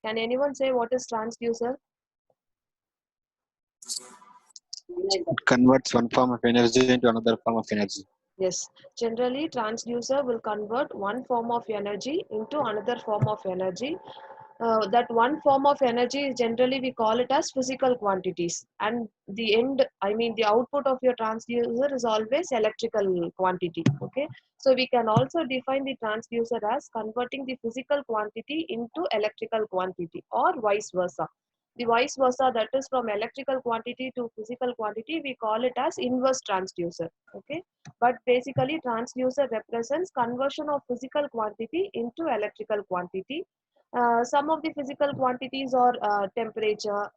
Can anyone say what is transducer? It converts one form of energy into another form of energy. Yes, generally transducer will convert one form of energy into another form of energy. That one form of energy is generally we call it as physical quantities, and the end, I mean the output of your transducer is always electrical quantity. Okay, so we can also define the transducer as converting the physical quantity into electrical quantity, or vice versa. The vice versa, that is from electrical quantity to physical quantity, we call it as inverse transducer. Okay, but basically transducer represents conversion of physical quantity into electrical quantity. Some of the physical quantities are temperature,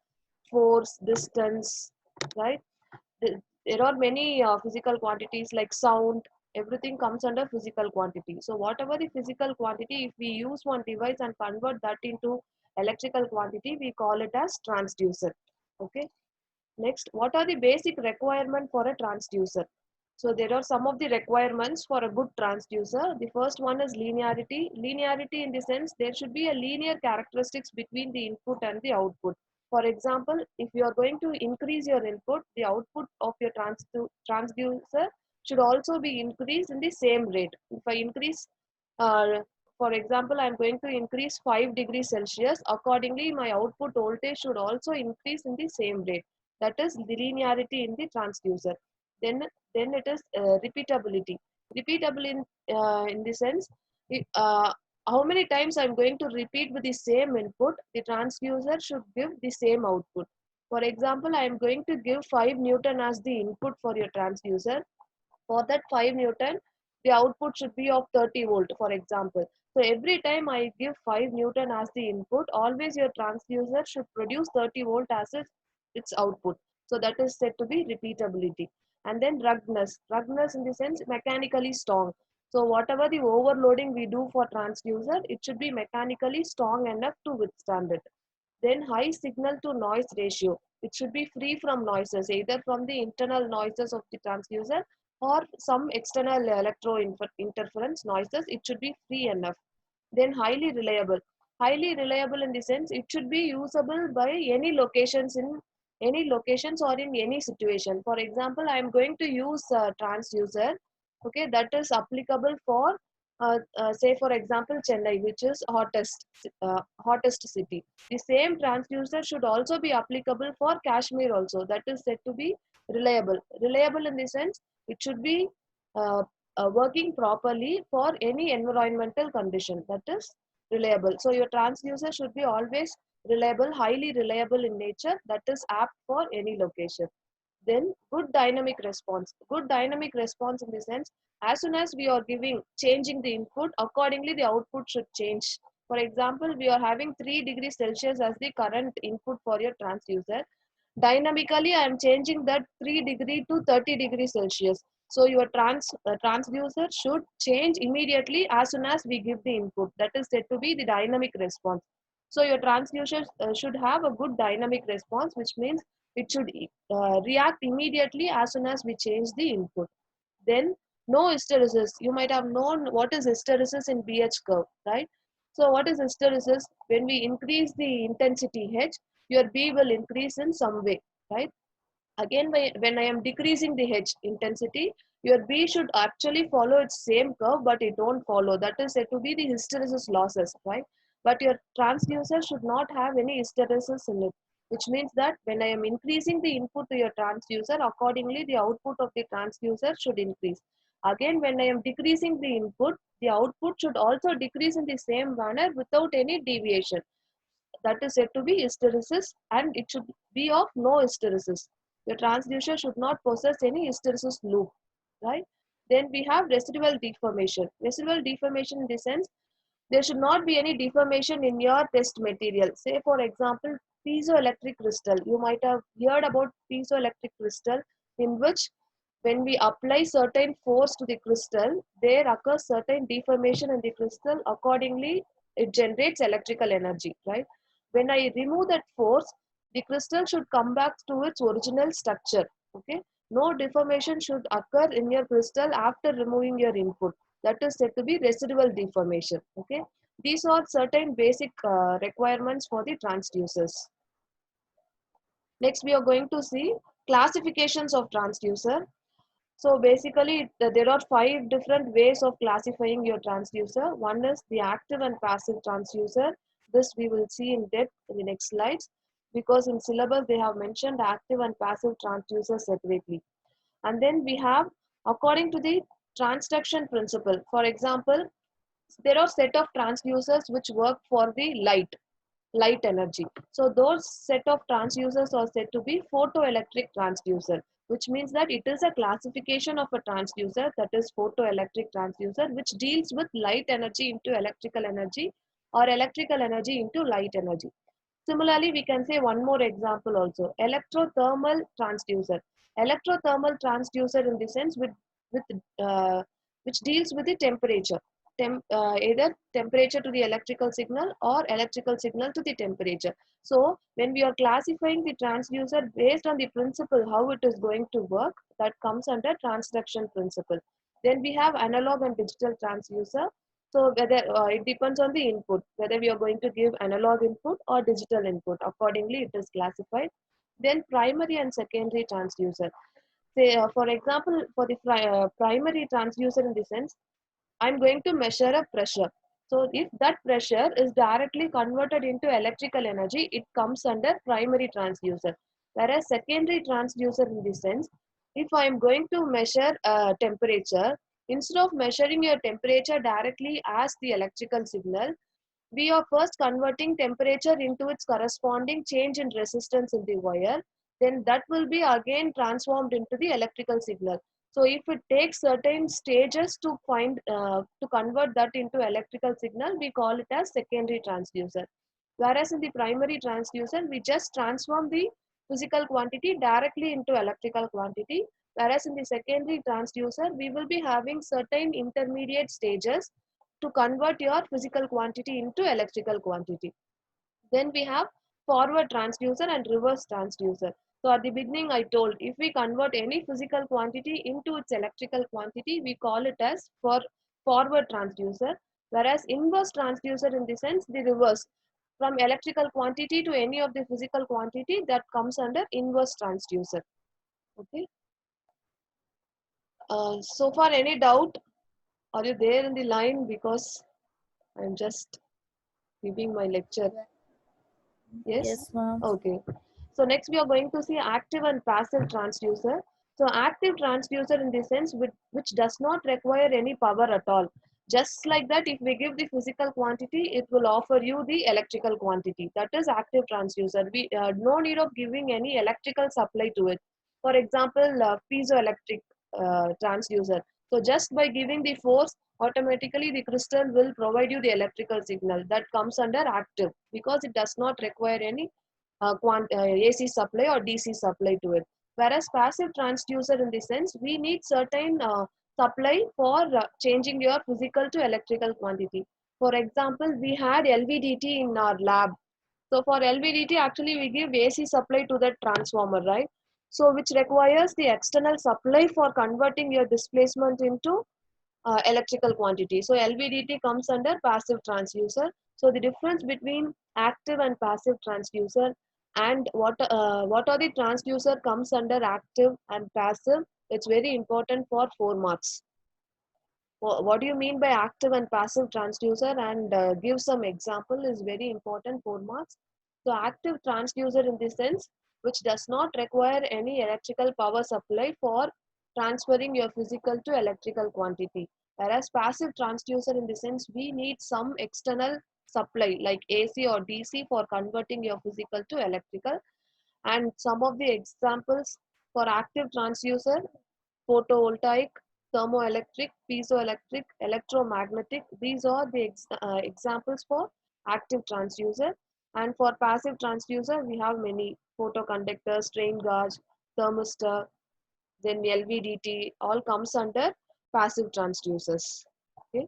force, distance, right? There are many physical quantities like sound. Everything comes under physical quantity. So whatever the physical quantity, if we use one device and convert that into electrical quantity, we call it as transducer. Okay. Next, what are the basic requirement for a transducer? So there are some of the requirements for a good transducer. The first one is linearity. Linearity in the sense there should be a linear characteristics between the input and the output. For example, if you are going to increase your input, the output of your transducer should also be increased in the same rate. If I increase, uh, for example, I am going to increase 5 degrees Celsius, accordingly my output voltage should also increase in the same rate. That is the linearity in the transducer. Then it is repeatability. Repeatable in the sense, how many times I'm going to repeat with the same input, the transducer should give the same output. For example, I am going to give 5 Newton as the input for your transducer. For that 5 Newton, the output should be of 30 volt, for example. So every time I give 5 Newton as the input, always your transducer should produce 30 volt as its output. So that is said to be repeatability. And then ruggedness. Ruggedness in the sense mechanically strong. So whatever the overloading we do for transducer, it should be mechanically strong enough to withstand it. Then high signal to noise ratio. It should be free from noises, either from the internal noises of the transducer or some external electro interference noises. It should be free enough. Then highly reliable. Highly reliable in the sense it should be usable by any locations or in any situation. For example, I am going to use a transducer, okay, that is applicable for say for example Chennai, which is hottest city. The same transducer should also be applicable for Kashmir also. That is said to be reliable. Reliable in the sense it should be uh, working properly for any environmental condition. That is reliable. So your transducer should be always reliable, highly reliable in nature, that is apt for any location. Then good dynamic response. Good dynamic response in the sense, as soon as we are changing the input, accordingly the output should change. For example, we are having 3 degrees Celsius as the current input for your transducer. Dynamically, I am changing that 3 degree to 30 degrees Celsius. So your transducer should change immediately as soon as we give the input. That is said to be the dynamic response. So your transducer should have a good dynamic response, which means it should react immediately as soon as we change the input. Then no hysteresis. You might have known what is hysteresis in BH curve, right? So what is hysteresis? When we increase the intensity H, your B will increase in some way, right? Again, when I am decreasing the H intensity, your B should actually follow its same curve, but it don't follow. That is said to be the hysteresis losses, right? But your transducer should not have any hysteresis in it, which means that when I am increasing the input to your transducer, accordingly the output of the transducer should increase. Again, when I am decreasing the input, the output should also decrease in the same manner without any deviation. That is said to be hysteresis, and it should be of no hysteresis. The transducer should not possess any hysteresis loop, right? Then we have residual deformation. Residual deformation in the sense there should not be any deformation in your test material. Say for example, piezoelectric crystal. You might have heard about piezoelectric crystal, in which when we apply certain force to the crystal, there occurs certain deformation in the crystal. Accordingly, it generates electrical energy, right? When I remove that force, the crystal should come back to its original structure. Okay, no deformation should occur in your crystal after removing your input. That is said to be residual deformation. Okay, These are certain basic requirements for the transducers. Next, we are going to see classifications of transducer. So basically, there are 5 different ways of classifying your transducer. One is the active and passive transducer. This we will see in depth in the next slides, because in syllabus they have mentioned active and passive transducers separately. And then we have, according to the transduction principle. For example, there are set of transducers which work for the light energy. So those set of transducers are said to be photoelectric transducer, which means that it is a classification of a transducer, that is photoelectric transducer, which deals with light energy into electrical energy or electrical energy into light energy. Similarly, we can say one more example also, electrothermal transducer. Electrothermal transducer in the sense with which deals with the temperature. Either temperature to the electrical signal or electrical signal to the temperature. So when we are classifying the transducer based on the principle how it is going to work, that comes under transduction principle. Then we have analog and digital transducer. So whether it depends on the input, whether we are going to give analog input or digital input. Accordingly, it is classified. Then primary and secondary transducer. Say, for example, for the primary transducer in the sense, I'm going to measure a pressure. So if that pressure is directly converted into electrical energy, it comes under primary transducer. Whereas secondary transducer in the sense, if I am going to measure temperature, instead of measuring your temperature directly as the electrical signal, we are first converting temperature into its corresponding change in resistance in the wire. Then that will be again transformed into the electrical signal. So if it takes certain stages to to convert that into electrical signal, we call it as secondary transducer. Whereas in the primary transducer, we just transform the physical quantity directly into electrical quantity. Whereas in the secondary transducer, we will be having certain intermediate stages to convert your physical quantity into electrical quantity. Then we have forward transducer and reverse transducer. So at the beginning I told, if we convert any physical quantity into its electrical quantity, we call it as for forward transducer. Whereas inverse transducer in the sense, the reverse. From electrical quantity to any of the physical quantity, that comes under inverse transducer. Okay. So far any doubt? Are you there in the line? Because I'm just giving my lecture. Yes? Yes, ma'am. Okay. So next we are going to see active and passive transducer. So active transducer in the sense which does not require any power at all. Just like that, if we give the physical quantity, it will offer you the electrical quantity. That is active transducer. We no need of giving any electrical supply to it. For example, piezoelectric transducer. So just by giving the force, automatically the crystal will provide you the electrical signal. That comes under active because it does not require any AC supply or DC supply to it. Whereas passive transducer in the sense, we need certain supply for changing your physical to electrical quantity. For example, we had LVDT in our lab. So for LVDT, actually we give AC supply to the transformer, right? So which requires the external supply for converting your displacement into electrical quantity. So LVDT comes under passive transducer. So the difference between active and passive transducer, and what are the transducer comes under active and passive, it's very important for 4 marks. What do you mean by active and passive transducer, and give some example is very important, 4 marks. So active transducer in the sense which does not require any electrical power supply for transferring your physical to electrical quantity. Whereas passive transducer in the sense we need some external supply like AC or DC for converting your physical to electrical. And some of the examples for active transducer: photovoltaic, thermoelectric, piezoelectric, electromagnetic. These are the examples for active transducer. And for passive transducer, we have many: photoconductor, strain gauge, thermistor, then LVDT, all comes under passive transducers. Okay.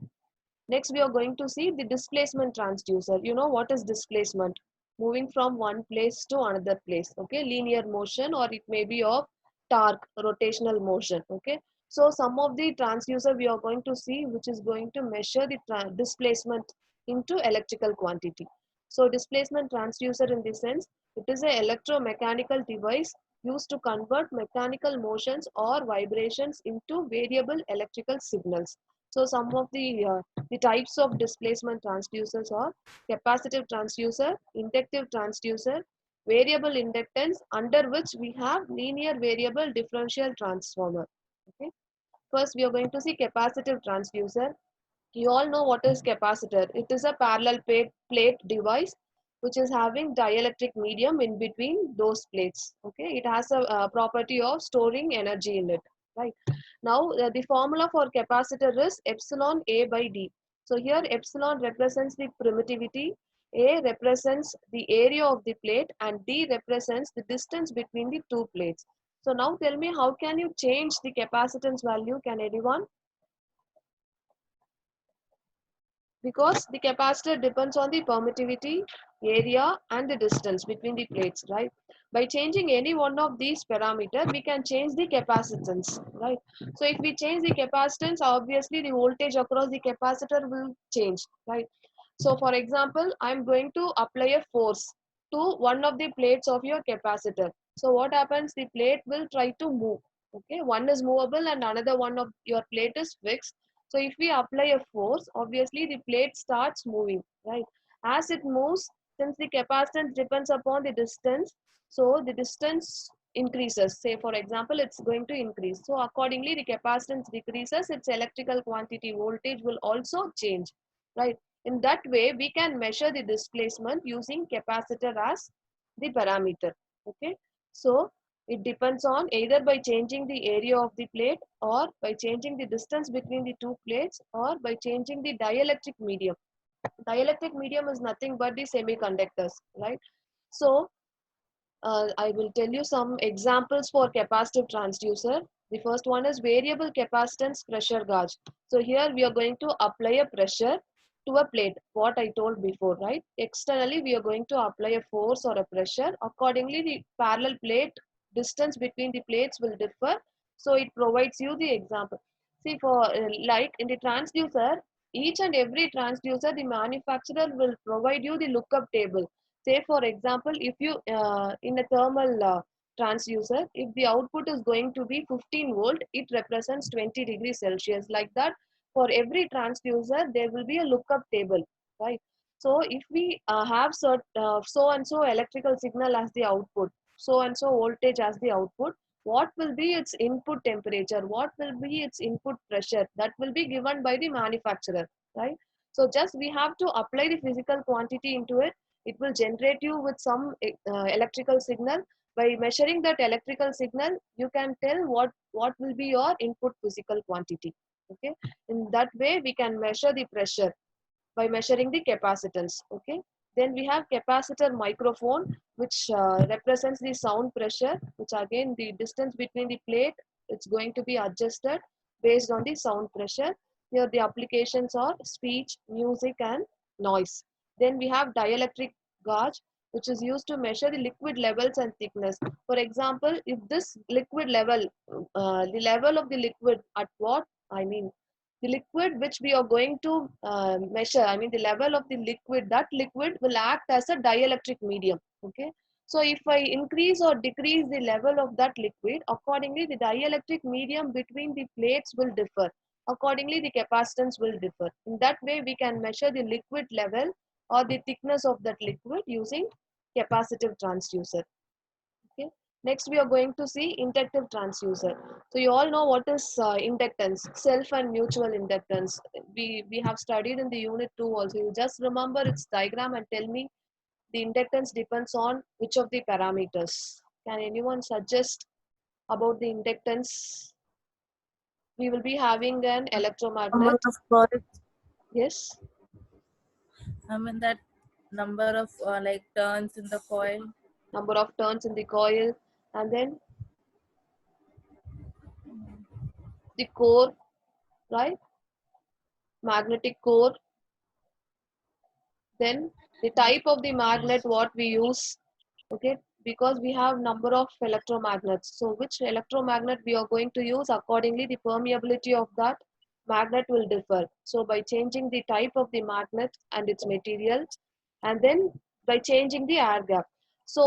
Next, we are going to see the displacement transducer. You know what is displacement? Moving from one place to another place. Okay, linear motion, or it may be of torque, rotational motion. Okay, so some of the transducer we are going to see which is going to measure the displacement into electrical quantity. So displacement transducer in this sense, it is an electromechanical device used to convert mechanical motions or vibrations into variable electrical signals. So some of the types of displacement transducers are capacitive transducer, inductive transducer, variable inductance, under which we have linear variable differential transformer. Okay. First, we are going to see capacitive transducer. You all know what is capacitor. It is a parallel plate device which is having dielectric medium in between those plates. Okay, it has a property of storing energy in it. Right. Now, the formula for capacitor is epsilon A by D. So here epsilon represents the permittivity, A represents the area of the plate, and D represents the distance between the two plates. So now tell me, how can you change the capacitance value? Can anyone? Because the capacitor depends on the permittivity, area, and the distance between the plates, right? By changing any one of these parameters, we can change the capacitance, right? So if we change the capacitance, obviously the voltage across the capacitor will change, right? So for example, I'm going to apply a force to one of the plates of your capacitor. So what happens? The plate will try to move. Okay, one is movable and another one of your plate is fixed. So if we apply a force, obviously the plate starts moving, right? As it moves, since the capacitance depends upon the distance, so the distance increases. Say for example, it's going to increase. So accordingly, the capacitance decreases, its electrical quantity voltage will also change, right? In that way, we can measure the displacement using capacitor as the parameter. Okay. So it depends on either by changing the area of the plate or by changing the distance between the two plates or by changing the dielectric medium. Dielectric medium is nothing but the semiconductors, right? So I will tell you some examples for capacitive transducer. The first one is variable capacitance pressure gauge. So here we are going to apply a pressure to a plate, what I told before, right? Externally, we are going to apply a force or a pressure. Accordingly, the parallel plate distance between the plates will differ. So it provides you the example. See, for like in the transducer, each and every transducer, the manufacturer will provide you the lookup table. Say for example, if you in a thermal transducer, if the output is going to be 15 volt, it represents 20 degrees Celsius. Like that, for every transducer, there will be a lookup table, right? So if we have so and so electrical signal as the output, so and so voltage as the output, what will be its input temperature? What will be its input pressure? That will be given by the manufacturer, right? So just we have to apply the physical quantity into it. It will generate you with some electrical signal. By measuring that electrical signal, you can tell what will be your input physical quantity. Okay, in that way we can measure the pressure by measuring the capacitance. Okay, then we have capacitor microphone, which represents the sound pressure, which again the distance between the plate, it's going to be adjusted based on the sound pressure. Here the applications are speech, music, and noise. Then we have dielectric gauge, which is used to measure the liquid levels and thickness. For example, if this liquid level, the level of the liquid at what I mean, the liquid which we are going to measure, I mean the level of the liquid, that liquid will act as a dielectric medium. Okay, so if I increase or decrease the level of that liquid, accordingly the dielectric medium between the plates will differ. Accordingly, the capacitance will differ. In that way, we can measure the liquid level or the thickness of that liquid using capacitive transducer. Okay. Next, we are going to see inductive transducer. So you all know what is inductance, self and mutual inductance. We have studied in the unit 2 also. You just remember its diagram and tell me the inductance depends on which of the parameters. Can anyone suggest about the inductance? We will be having an Number electromagnet. of coils. Yes. I mean that number of like turns in the coil. Number of turns in the coil, and then the core, right? Magnetic core. Then the type of the magnet what we use. Okay, because we have number of electromagnets. So which electromagnet we are going to use, accordingly the permeability of that magnet will differ. So by changing the type of the magnet and its material, and then by changing the air gap. So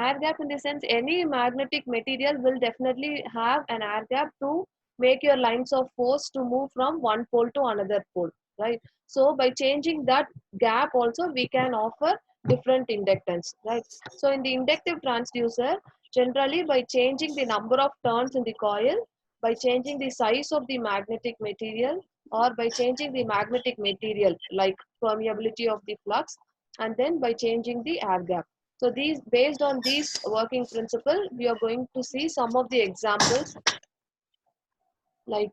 air gap in the sense, any magnetic material will definitely have an air gap to make your lines of force to move from one pole to another pole, right? So by changing that gap also we can offer different inductance, right? So in the inductive transducer, generally by changing the number of turns in the coil, by changing the size of the magnetic material, or by changing the magnetic material like permeability of the flux, and then by changing the air gap. So these, based on these working principle, we are going to see some of the examples like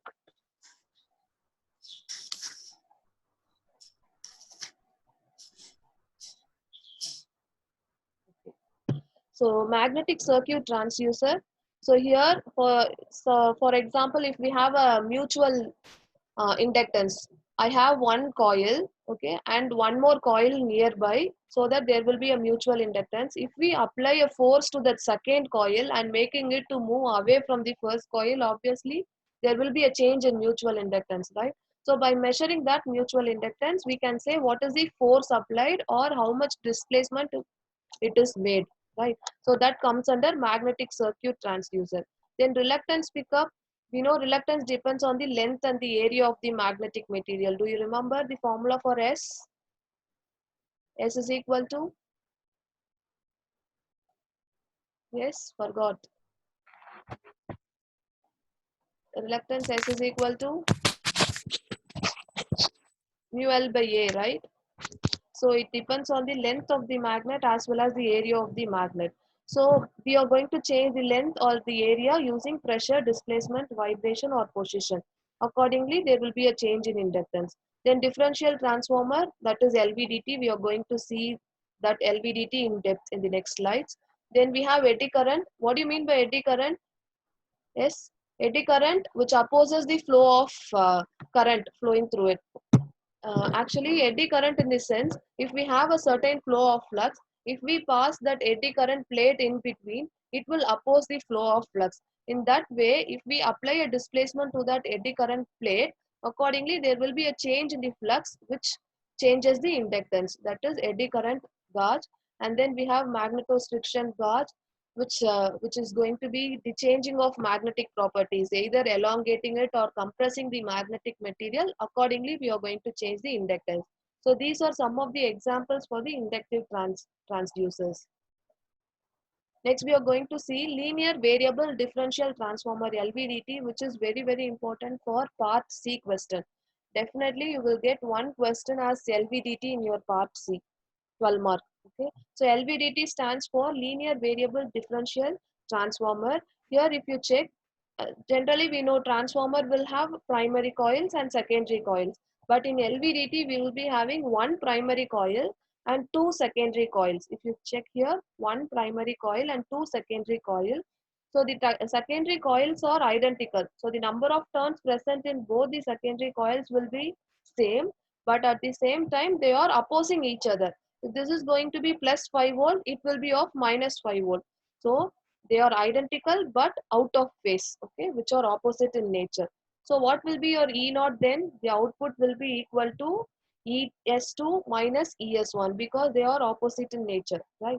so magnetic circuit transducer. So here for example, if we have a mutual inductance, I have one coil, okay, and one more coil nearby, so that there will be a mutual inductance. If we apply a force to that second coil and making it to move away from the first coil, obviously there will be a change in mutual inductance, right? So by measuring that mutual inductance, we can say what is the force applied or how much displacement it is made, right? So that comes under magnetic circuit transducer. Then reluctance pickup, we know reluctance depends on the length and the area of the magnetic material. Do you remember the formula for S? S is equal to, yes, forgot. Reluctance S is equal to mu L by A, right? So it depends on the length of the magnet as well as the area of the magnet. So we are going to change the length or the area using pressure, displacement, vibration or position. Accordingly, there will be a change in inductance. Then differential transformer, that is LVDT. We are going to see that LVDT in depth in the next slides. Then we have eddy current. What do you mean by eddy current? Yes, eddy current which opposes the flow of current flowing through it. Actually, eddy current in this sense, if we have a certain flow of flux, if we pass that eddy current plate in between, it will oppose the flow of flux. In that way, if we apply a displacement to that eddy current plate, accordingly there will be a change in the flux which changes the inductance. That is eddy current gauge. And then we have magnetostriction gauge, which is going to be the changing of magnetic properties, either elongating it or compressing the magnetic material. Accordingly, we are going to change the inductance. So these are some of the examples for the inductive transducers. Next, we are going to see linear variable differential transformer LVDT, which is very, very important for part C question. Definitely, you will get one question as LVDT in your part C, 12 mark. Okay, so LVDT stands for linear variable differential transformer. Here if you check, generally we know transformer will have primary coils and secondary coils, but in LVDT we will be having one primary coil and two secondary coils. If you check here, one primary coil and two secondary coils. So the secondary coils are identical, so the number of turns present in both the secondary coils will be same, but at the same time they are opposing each other. If this is going to be plus 5 volt, it will be of minus 5 volt. So they are identical but out of phase, okay, which are opposite in nature. So what will be your E naught then? The output will be equal to ES2 minus ES1 because they are opposite in nature, right?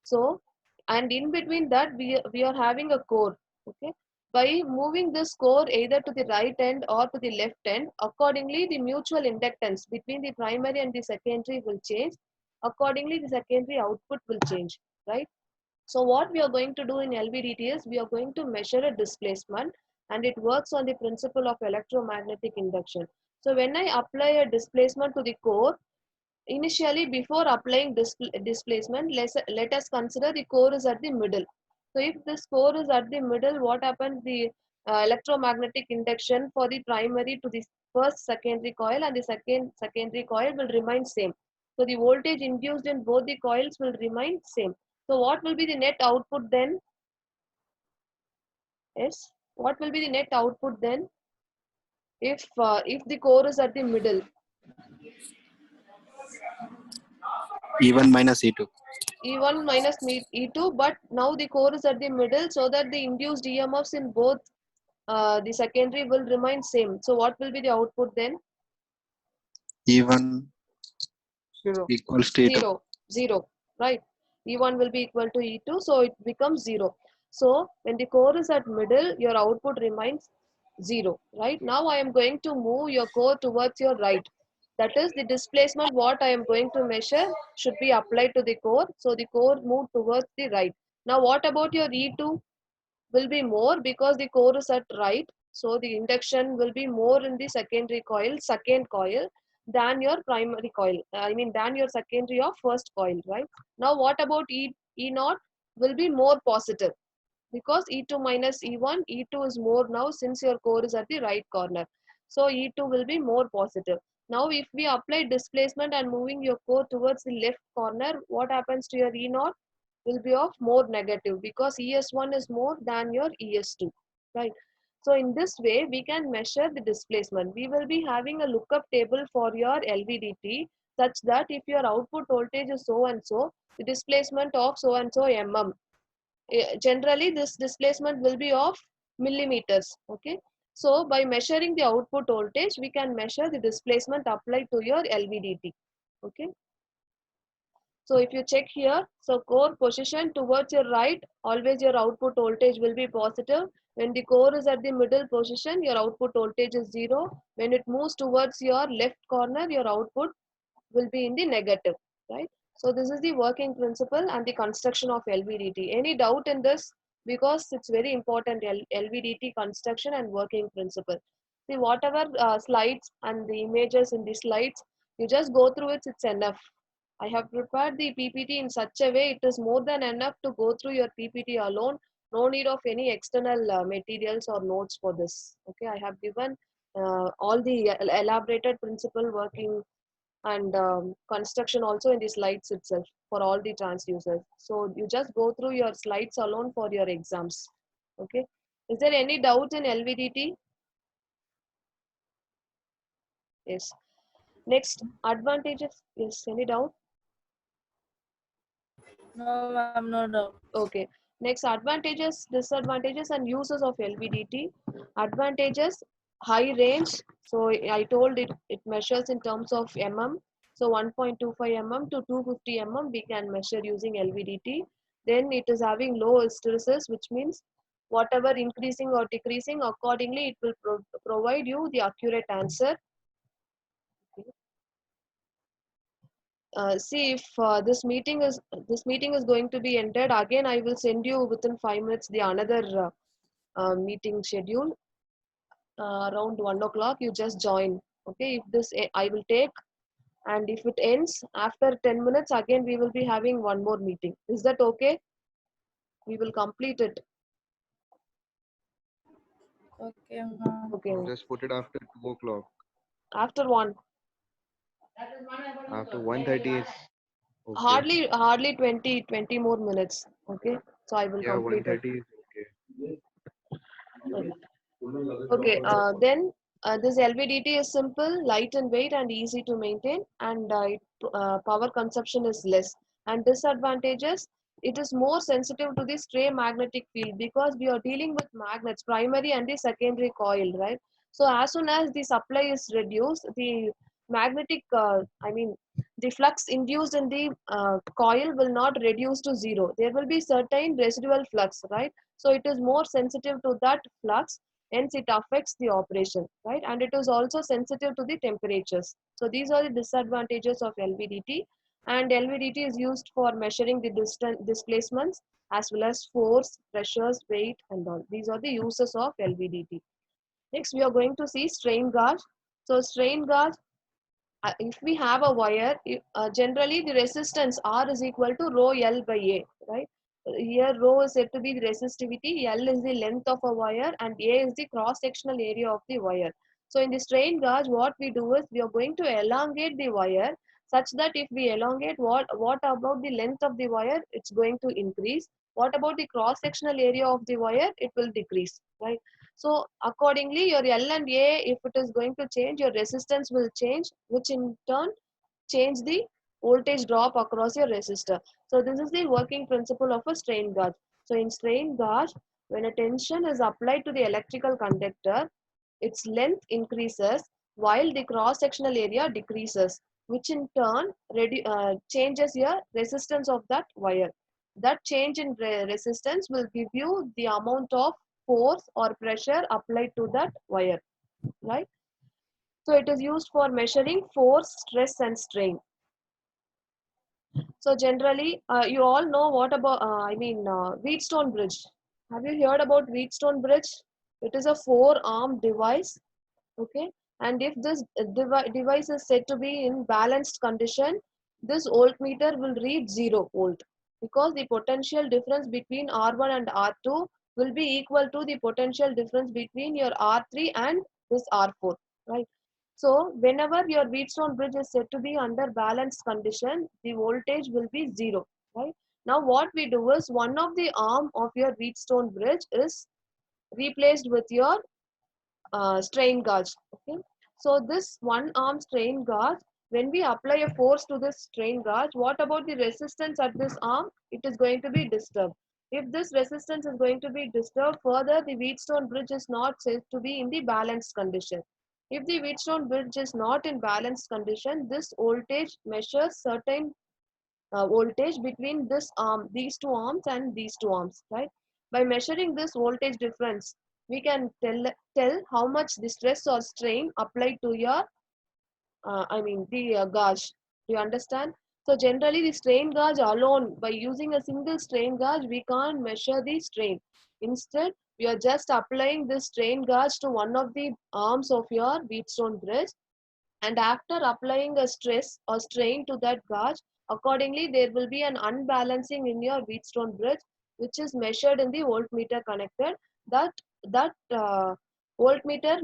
So, and in between that we are having a core, okay. By moving this core either to the right end or to the left end, accordingly the mutual inductance between the primary and the secondary will change. Accordingly, the secondary output will change, right? So what we are going to do in LVDT is we are going to measure a displacement, and it works on the principle of electromagnetic induction. So when I apply a displacement to the core, initially before applying displacement, let us consider the core is at the middle. So if this core is at the middle, what happens? The electromagnetic induction for the primary to the first secondary coil and the second secondary coil will remain same. So the voltage induced in both the coils will remain same. So what will be the net output then? Yes, what will be the net output then if the core is at the middle? E1 minus E2. E1 minus E2, but now the core is at the middle, so that the induced EMFs in both the secondary will remain same. So what will be the output then? E1 Zero. equals to E2. 0, 0, right? E1 will be equal to E2, so it becomes 0. So when the core is at middle, your output remains 0, right? Now I am going to move your core towards your right. That is the displacement what I am going to measure should be applied to the core. So the core move towards the right. Now what about your E2? Will be more because the core is at right. So the induction will be more in the secondary coil, second coil, than your primary coil. I mean, than your secondary of first coil, right? Now, what about E naught will be more positive because E2 minus E1, E2 is more now since your core is at the right corner. So E2 will be more positive. Now, if we apply displacement and moving your core towards the left corner, what happens to your E naught? Will be of more negative because ES1 is more than your ES2, right? So in this way, we can measure the displacement. We will be having a lookup table for your LVDT such that if your output voltage is so and so, the displacement of so and so mm. Generally, this displacement will be of millimeters, okay? So by measuring the output voltage, we can measure the displacement applied to your LVDT, okay? So if you check here, so core position towards your right, always your output voltage will be positive. When the core is at the middle position, your output voltage is 0. When it moves towards your left corner, your output will be in the negative, right? So this is the working principle and the construction of LVDT. Any doubt in this? Because it's very important, LVDT construction and working principle. See, whatever slides and the images in the slides, you just go through it, it's enough. I have prepared the PPT in such a way it is more than enough to go through your PPT alone. No need of any external materials or notes for this. Okay, I have given all the elaborated principle working and construction also in the slides itself for all the transducers. So you just go through your slides alone for your exams. Okay. Is there any doubt in LVDT? Yes. Next, advantages. Yes, any doubt? No, ma'am, no doubt. Okay. Next, advantages, disadvantages, and uses of LVDT. Advantages, high range. So I told it measures in terms of mm. So 1.25 mm to 250 mm we can measure using LVDT. Then it is having low hysteresis, which means whatever increasing or decreasing, accordingly it will provide you the accurate answer. See if this meeting is going to be ended again. I will send you within 5 minutes the another meeting schedule around 1 o'clock. You just join. Okay, if this I will take, and if it ends after 10 minutes, again we will be having one more meeting. Is that okay? We will complete it. Okay, ma'am. Okay. Just put it after 2 o'clock. After one, After 1:30 is okay. hardly 20 more minutes. Okay, so I will Yeah, complete it. 1:30 is okay. Okay, then this LVDT is simple, light in weight and easy to maintain, and power consumption is less. And disadvantages, it is more sensitive to the stray magnetic field because we are dealing with magnets, primary and the secondary coil, right? So as soon as the supply is reduced, the magnetic, the flux induced in the coil will not reduce to zero. There will be certain residual flux, right? So it is more sensitive to that flux, hence it affects the operation, right? And it is also sensitive to the temperatures. So these are the disadvantages of LVDT, and LVDT is used for measuring the displacements as well as force, pressures, weight, and all. These are the uses of LVDT. Next, we are going to see strain gauge. So strain gauge, if we have a wire, generally the resistance R is equal to rho L by A, right? Here rho is said to be the resistivity, L is the length of a wire, and A is the cross-sectional area of the wire. So in the strain gauge, what we do is we are going to elongate the wire such that if we elongate, what about the length of the wire? It's going to increase. What about the cross-sectional area of the wire? It will decrease, right? So accordingly, your L and A, if it is going to change, your resistance will change, which in turn change the voltage drop across your resistor. So this is the working principle of a strain gauge. So in strain gauge, When a tension is applied to the electrical conductor, its length increases while the cross-sectional area decreases, which in turn changes your resistance of that wire. That change in resistance will give you the amount of force or pressure applied to that wire, right? So it is used for measuring force, stress and strain. So generally, you all know what about, Wheatstone bridge. Have you heard about Wheatstone bridge? It is a four-arm device, okay? And if this device is said to be in balanced condition, this voltmeter will read 0 volt, because the potential difference between R1 and R2 will be equal to the potential difference between your R3 and this R4, right? So whenever your Wheatstone bridge is said to be under balanced condition, the voltage will be 0, right? Now what we do is, one of the arm of your Wheatstone bridge is replaced with your strain gauge, okay? So this one arm strain gauge, when we apply a force to this strain gauge, what about the resistance at this arm? It is going to be disturbed. If this resistance is going to be disturbed further, the Wheatstone bridge is not said to be in the balanced condition. If the Wheatstone bridge is not in balanced condition, this voltage measures certain voltage between this arm, these two arms and these two arms, right? By measuring this voltage difference, we can tell how much the stress or strain applied to your, the gauge. Do you understand? So generally the strain gauge alone, by using a single strain gauge, we can't measure the strain. Instead, we are just applying this strain gauge to one of the arms of your Wheatstone bridge, and after applying a stress or strain to that gauge, accordingly there will be an unbalancing in your Wheatstone bridge, which is measured in the voltmeter connected. That voltmeter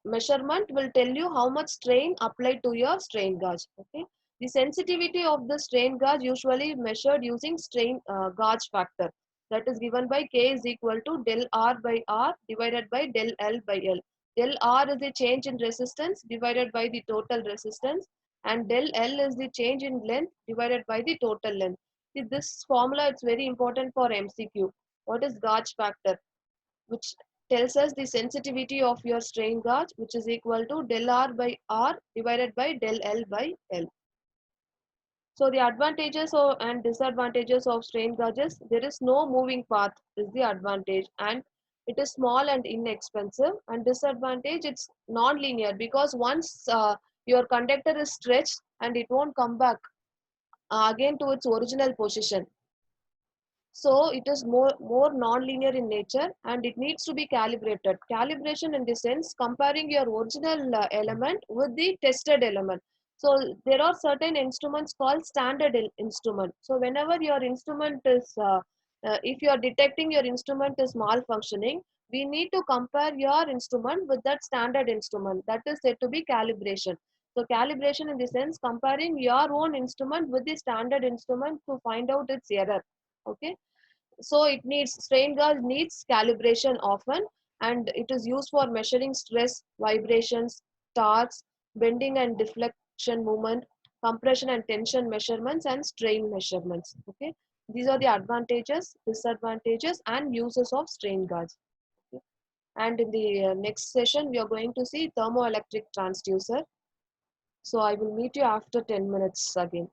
measurement will tell you how much strain applied to your strain gauge, okay? The sensitivity of the strain gauge usually measured using strain gauge factor, that is given by K is equal to del R by R divided by del L by L. Del R is the change in resistance divided by the total resistance, and del L is the change in length divided by the total length. See, this formula is very important for MCQ. What is gauge factor? Which tells us the sensitivity of your strain gauge, which is equal to del R by R divided by del L by L. So the advantages and disadvantages of strain gauges, there is no moving path is the advantage, and it is small and inexpensive. And disadvantage, it's non-linear, because once your conductor is stretched and it won't come back again to its original position. So it is more non-linear in nature, and it needs to be calibrated. Calibration in the sense comparing your original element with the tested element. So there are certain instruments called standard instrument. So whenever your instrument is, if you are detecting your instrument is malfunctioning, we need to compare your instrument with that standard instrument. That is said to be calibration. So calibration in the sense comparing your own instrument with the standard instrument to find out its error. Okay, so it needs, strain gauge needs calibration often, and it is used for measuring stress, vibrations, torques, bending and deflection movement, compression and tension measurements, and strain measurements. Okay, these are the advantages, disadvantages and uses of strain gauge. Okay. And in the next session we are going to see thermoelectric transducer. So I will meet you after 10 minutes again.